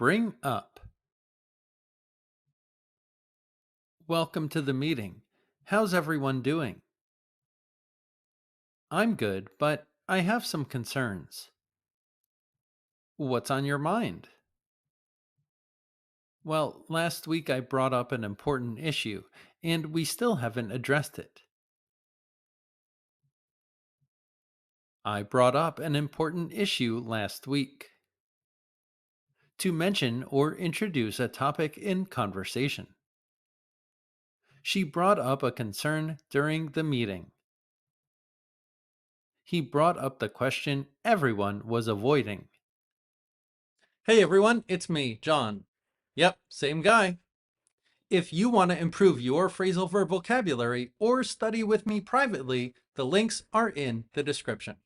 Bring up. Welcome to the meeting. How's everyone doing? I'm good, but I have some concerns. What's on your mind? Well, last week I brought up an important issue, and we still haven't addressed it. I brought up an important issue last week. To mention or introduce a topic in conversation. She brought up a concern during the meeting. He brought up the question everyone was avoiding. Hey everyone, it's me, John. Yep, same guy. If you want to improve your phrasal verb vocabulary or study with me privately, the links are in the description.